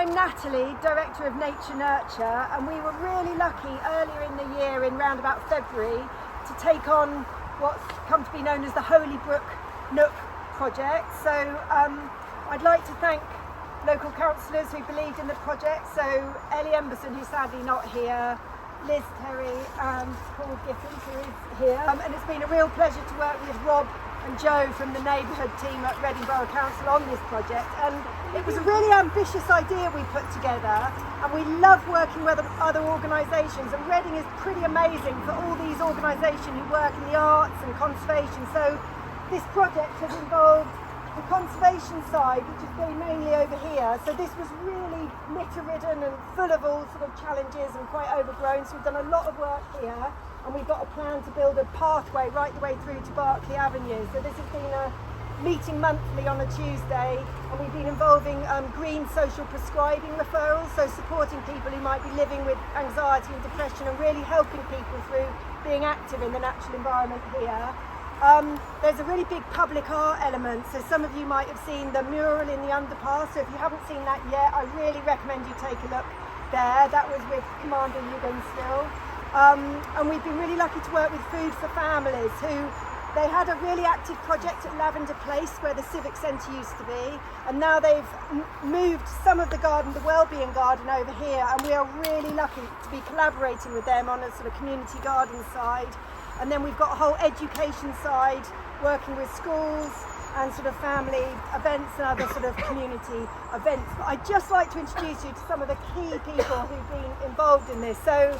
I'm Natalie, Director of Nature Nurture, and we were really lucky earlier in the year, in round about February, to take on what's come to be known as the Holy Brook Nook project. So I'd like to thank local councillors who believed in the project, so Ellie Emberson, who's sadly not here, Liz Terry and Paul Giffins, who is here. And it's been a real pleasure to work with Rob and Joe from the neighbourhood team at Reading Borough Council on this project. And it was a really ambitious idea we put together, and we love working with other organisations, and Reading is pretty amazing for all these organisations who work in the arts and conservation. So this project has involved the conservation side, which has been mainly over here. So this was really litter-ridden and full of all sort of challenges and quite overgrown. So we've done a lot of work here, and we've got a plan to build a pathway right the way through to Berkeley Avenue. So this has been a meeting monthly on a Tuesday, and we've been involving green social prescribing referrals, so supporting people who might be living with anxiety and depression and really helping people through being active in the natural environment here. There's a really big public art element, so some of you might have seen the mural in the underpass, so if you haven't seen that yet, I really recommend you take a look there. That was with Commander Ewan still. And we've been really lucky to work with Food for Families, who they had a really active project at Lavender Place where the Civic Centre used to be, and now they've moved some of the garden, the Wellbeing Garden, over here, and we are really lucky to be collaborating with them on a sort of community garden side. And then we've got a whole education side, working with schools and sort of family events and other sort of community events. But I'd just like to introduce you to some of the key people who've been involved in this. So,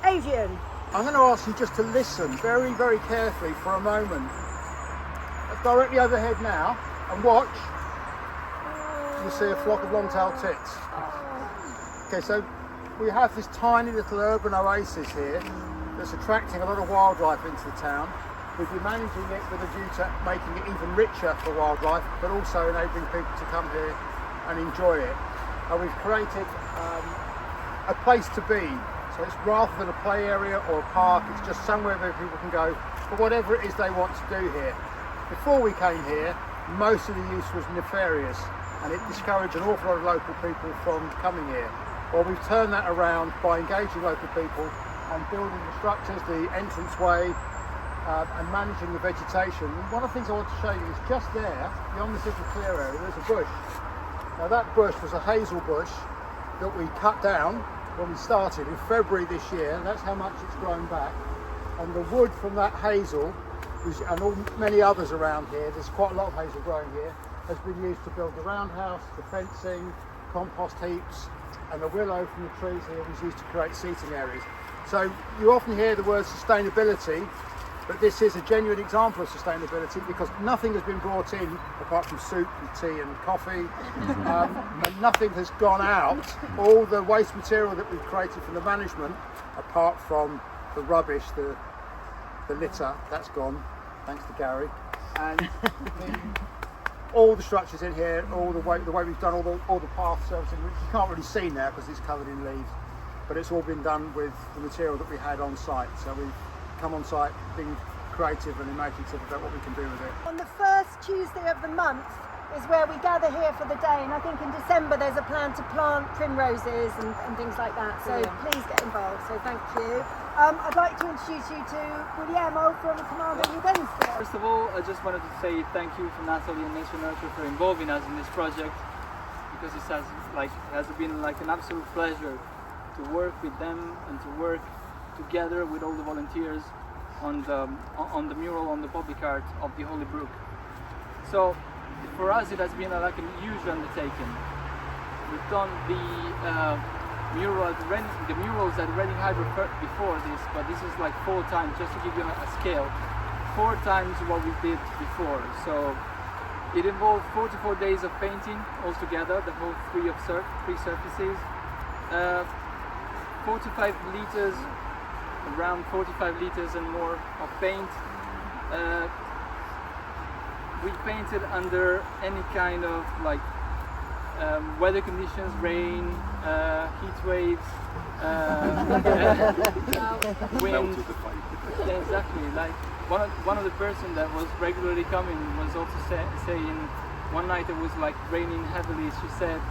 Adrian. I'm going to ask you just to listen very, very carefully for a moment. Directly overhead now, and watch. You see a flock of long-tailed tits. Okay, so we have this tiny little urban oasis here that's attracting a lot of wildlife into the town. We've been managing it with a view to making it even richer for wildlife, but also enabling people to come here and enjoy it. And we've created a place to be. So it's rather than a play area or a park, it's just somewhere where people can go for whatever it is they want to do here. Before we came here, most of the use was nefarious, and it discouraged an awful lot of local people from coming here. Well, we've turned that around by engaging local people and building the structures, the entranceway, and managing the vegetation. And one of the things I want to show you is just there, beyond this little clear area, there's a bush. Now that bush was a hazel bush that we cut down when we started in February this year, and that's how much it's grown back. And the wood from that hazel, and many others around here, there's quite a lot of hazel growing here, has been used to build the roundhouse, the fencing, compost heaps, and the willow from the trees here was used to create seating areas. So you often hear the word sustainability, but this is a genuine example of sustainability because nothing has been brought in apart from soup and tea and coffee, and nothing has gone out. All the waste material that we've created from the management, apart from the rubbish, the litter, that's gone, thanks to Gary. And all the structures in here, all the way we've done all the path servicing, which you can't really see now because it's covered in leaves, but it's all been done with the material that we had on site. So we've come on site being creative and imaginative about what we can do with it. On the first Tuesday of the month is where we gather here for the day, and I think in December there's a plan to plant primroses and things like that, so please get involved, so thank you. I'd like to introduce you to Guglielmo from Commander Ewan. First of all, I just wanted to say thank you to Natalie and Nature Nurture for involving us in this project, because it has been like an absolute pleasure to work with them and to work together with all the volunteers on the mural on the public art of the Holy Brook. So for us it has been like a huge undertaking. We've done the murals at Reading Hydro before this, but this is like 4 times, just to give you a scale, 4 times what we did before. So it involved 44 days of painting altogether, the whole 3 surfaces, 45 liters, around 45 liters and more of paint. We painted under any kind of weather conditions, rain, heat waves, wind. Yeah, exactly. Like one of the person that was regularly coming was also saying one night it was like raining heavily. She said,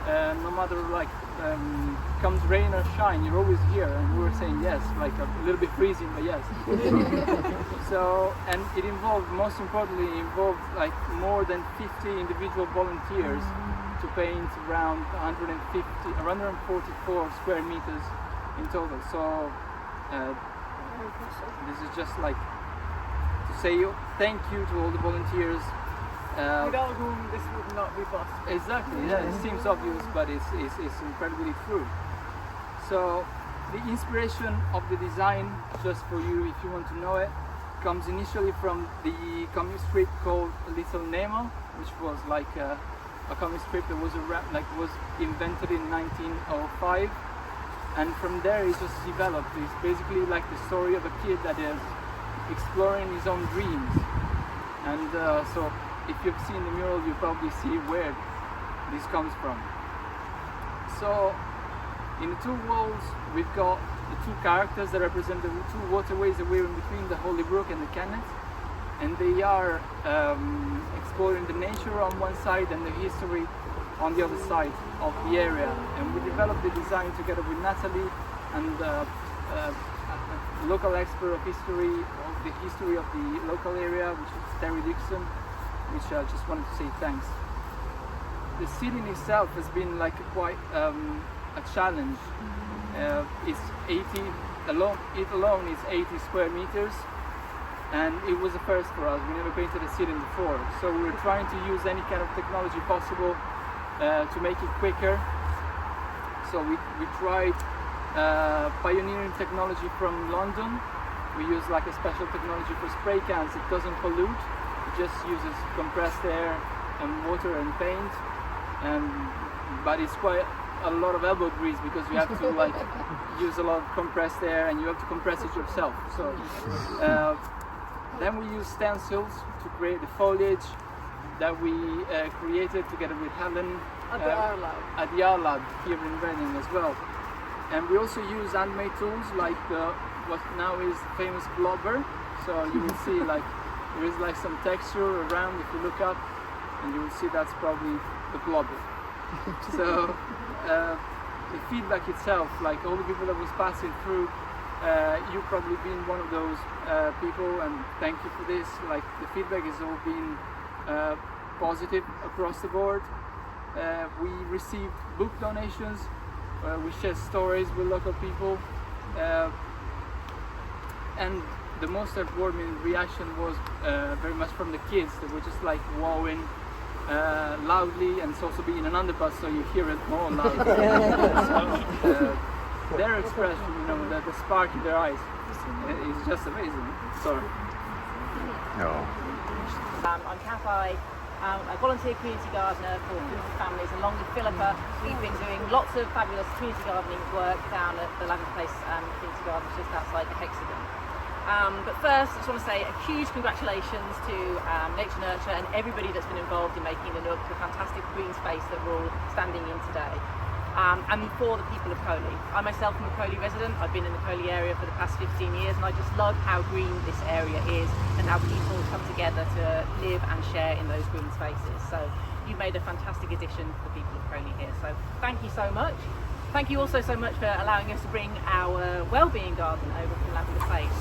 no matter like comes rain or shine, you're always here. And we were saying yes, like a little bit freezing, but yes. So, and it involved, most importantly, it involved like more than 50 individual volunteers to paint around 144 square meters in total. So this is just like to say thank you to all the volunteers. Without whom this would not be possible. Exactly, yeah, it seems obvious, but it's incredibly true. So the inspiration of the design, just for you if you want to know it, comes initially from the comic strip called Little Nemo, which was like a comic strip that was was invented in 1905, and from there it just developed. It's basically like the story of a kid that is exploring his own dreams, and so if you've seen the mural, you probably see where this comes from. So in the two walls, we've got the two characters that represent the two waterways that we're in between, the Holy Brook and the Kennet, and they are exploring the nature on one side and the history on the other side of the area. And we developed the design together with Natalie and a local expert of the history of the local area, which is Terry Dixon, which I just wanted to say thanks. The ceiling itself has been like quite a challenge. It's 80 alone. It alone is 80 square meters, and it was a first for us. We never painted a ceiling before, so we were trying to use any kind of technology possible to make it quicker. So we tried pioneering technology from London. We use like a special technology for spray cans. It doesn't pollute. It just uses compressed air and water and paint, but it's quite a lot of elbow grease because you have to like use a lot of compressed air and you have to compress it yourself. So then we use stencils to create the foliage that we created together with Helen At the R Lab. at the R Lab here in Reading as well. And we also use handmade tools like what now is famous blobber. So you will see like there is like some texture around if you look up, and you will see that's probably the blobber. So the feedback itself, like all the people that was passing through, you've probably been one of those people, and thank you for this. Like the feedback has all been positive across the board. We received book donations. We shared stories with local people, and the most heartwarming reaction was very much from the kids that were just like wowing loudly, and it's also being an underbus, so you hear it more loudly. So, their expression, you know, the spark in their eyes is just amazing. Sorry. I'm Kath. I'm a volunteer community gardener for Community Families, and along with Philippa, we've been doing lots of fabulous community gardening work down at the Lavender Place Community Garden just outside the Hexagon. But first, I just want to say a huge congratulations to Nature Nurture and everybody that's been involved in making the Nook the fantastic green space that we're all standing in today. And for the people of Coley. I myself am a Coley resident. I've been in the Coley area for the past 15 years, and I just love how green this area is and how people come together to live and share in those green spaces. So you've made a fantastic addition to the people of Coley here. So thank you so much. Thank you also so much for allowing us to bring our wellbeing garden over from Lavender Place.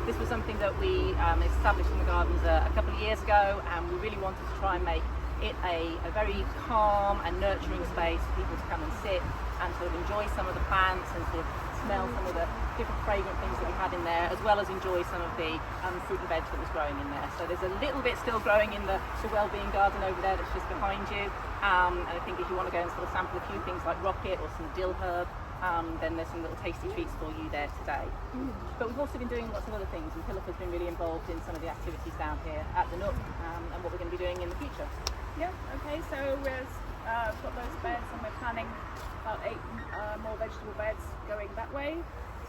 This was something that we established in the gardens a couple of years ago, and we really wanted to try and make it a very calm and nurturing space for people to come and sit and sort of enjoy some of the plants and sort of smell some of the different fragrant things that we had in there, as well as enjoy some of the fruit and veg that was growing in there. So there's a little bit still growing in the wellbeing garden over there that's just behind you. And I think if you want to go and sort of sample a few things like rocket or some dill herb, then there's some little tasty treats for you there today. But we've also been doing lots of other things, and Philippa's been really involved in some of the activities down here at the Nook, and what we're going to be doing in the future. Yeah, okay, so we've got those beds, and we're planning about 8 more vegetable beds going that way.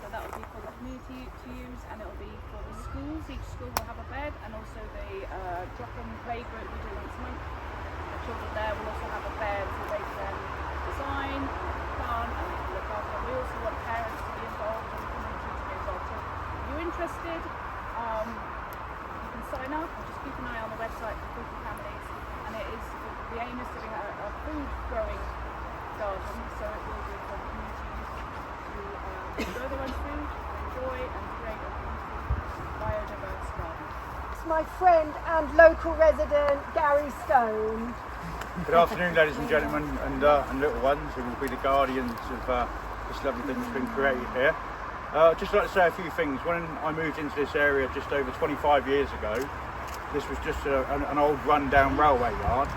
So that will be for the community to use, and it will be for the schools. Each school will have a bed, and also the drop-in play group we do once a month. The children there will also have a bed so they can design, plan, and look after. We also want parents to be involved and the community to be involved. So if you're interested, you can sign up, or just keep an eye on the website for Community Families. And it is, the aim is to be a food growing happen. So it will be for the community to enjoy the lunch food, enjoy and create a beautiful biodiverse garden. It's my friend and local resident Gary Stone. Good afternoon, ladies and gentlemen, and little ones who will be the guardians of this lovely thing that's been created here. I'd just like to say a few things. When I moved into this area just over 25 years ago, this was just an old run-down railway yard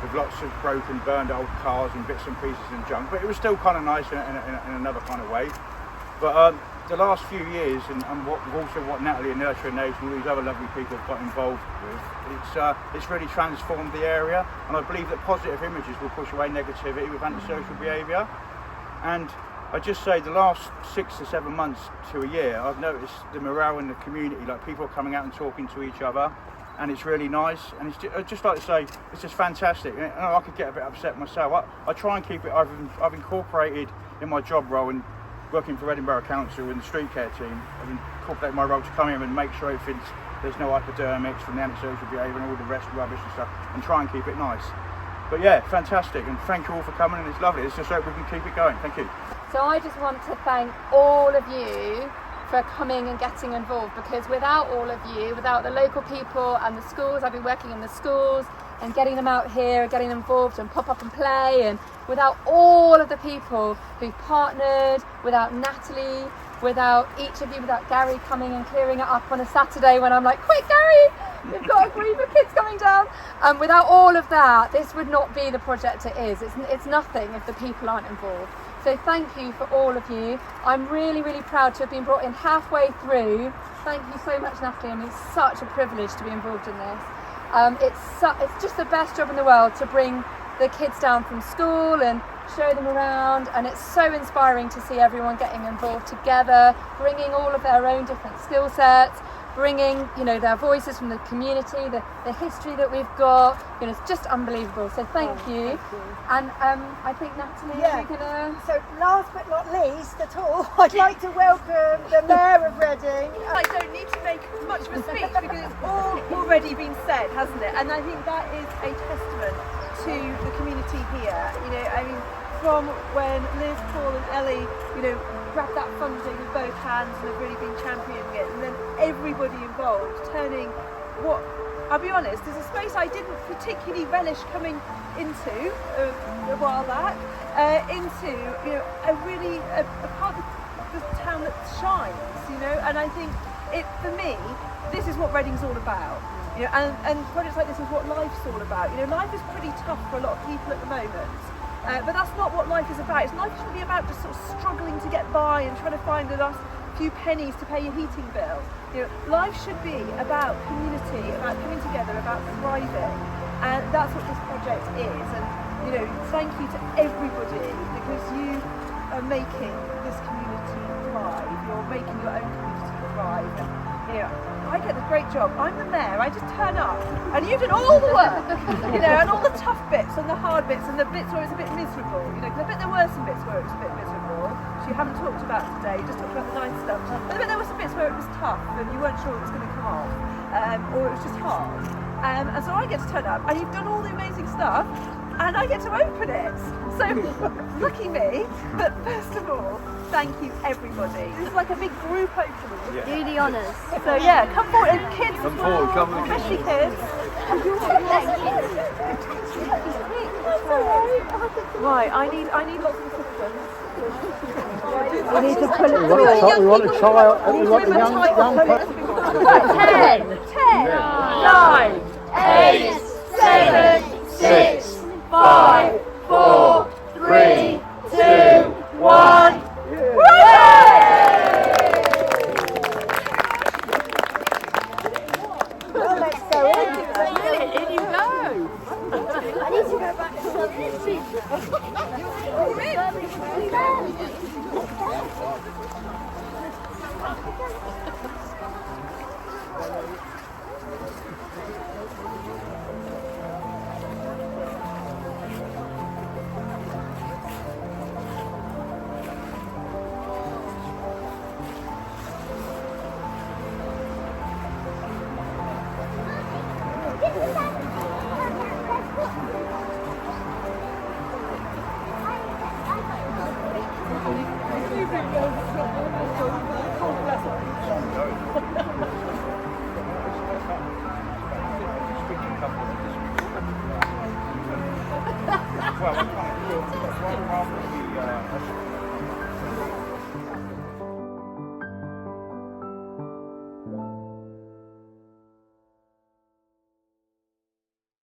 with lots of broken, burned old cars and bits and pieces and junk, but it was still kind of nice in another kind of way. But the last few years, and what Natalie and Nurture and Nation, all these other lovely people have got involved with, it's really transformed the area, and I believe that positive images will push away negativity with antisocial behaviour. And I just say the last 6 to 7 months to a year, I've noticed the morale in the community, like people are coming out and talking to each other, and it's really nice. And I'd just like to say, it's just fantastic. And I could get a bit upset myself. I try and keep it. I've incorporated in my job role and working for Edinburgh Council in the street care team. I've incorporated my role to come in and make sure there's no hypodermics from the antisocial behaviour and all the rest rubbish and stuff, and try and keep it nice. But yeah, fantastic, and thank you all for coming, and it's lovely. It's just hope we can keep it going. Thank you. So I just want to thank all of you for coming and getting involved, because without all of you, without the local people and the schools, I've been working in the schools and getting them out here, getting them involved and pop up and play, and without all of the people who partnered, without Natalie, without each of you, without Gary coming and clearing it up on a Saturday when I'm like, quick Gary, we've got a group of kids coming down. Without all of that, this would not be the project it is. It's nothing if the people aren't involved. So thank you for all of you. I'm really, really proud to have been brought in halfway through. Thank you so much, Natalie. I mean, it's such a privilege to be involved in this. It's just the best job in the world to bring the kids down from school and show them around, and it's so inspiring to see everyone getting involved together, bringing all of their own different skill sets, bringing, you know, their voices from the community, the history that we've got. You know, it's just unbelievable. So thank you. And I think Natalie, Yeah. you're gonna. So last but not least at all, I'd like to welcome the Mayor of Reading. I don't need to make much of a speech because it's all already been said, hasn't it? And I think that is a testament to the community here. You know, I mean, from when Liz, Paul and Ellie, you know, grabbed that funding with both hands and have really been championing it, and then everybody involved turning what, I'll be honest, is a space I didn't particularly relish coming into a while back, into, you know, a part of the town that shines, you know. And I think for me, this is what Reading's all about. You know, and projects like this is what life's all about. You know, life is pretty tough for a lot of people at the moment, but that's not what life is about. Life shouldn't be about just sort of struggling to get by and trying to find the last few pennies to pay your heating bill. You know, life should be about community, about coming together, about thriving, and that's what this project is. And you know, thank you to everybody, because you are making this community thrive. You're making your own community thrive. And, you know, I get the great job. I'm the mayor. I just turn up, and you've done all the work, you know, and all the tough bits and the hard bits and the bits where it's a bit miserable. You know, because I bet there were some bits where it was a bit miserable, which you haven't talked about today. You just talked about the nice stuff. But I bet there were some bits where it was tough and you weren't sure it was going to come off, or it was just hard. And so I get to turn up, and you've done all the amazing stuff, and I get to open it. So lucky me. But first of all, thank you everybody. This is like a big group opening. Do the honours. So yeah, come forward, and kids Come as well, forward, come on. especially kids. Right, I need lots of assistance. We need to pull it We want a child, we want a young person. 10, 9, 8, 7, 6, 5, 4, 3, 2, 1. Well, let's go in. In you go. I need to go back to the Well, I can't do it.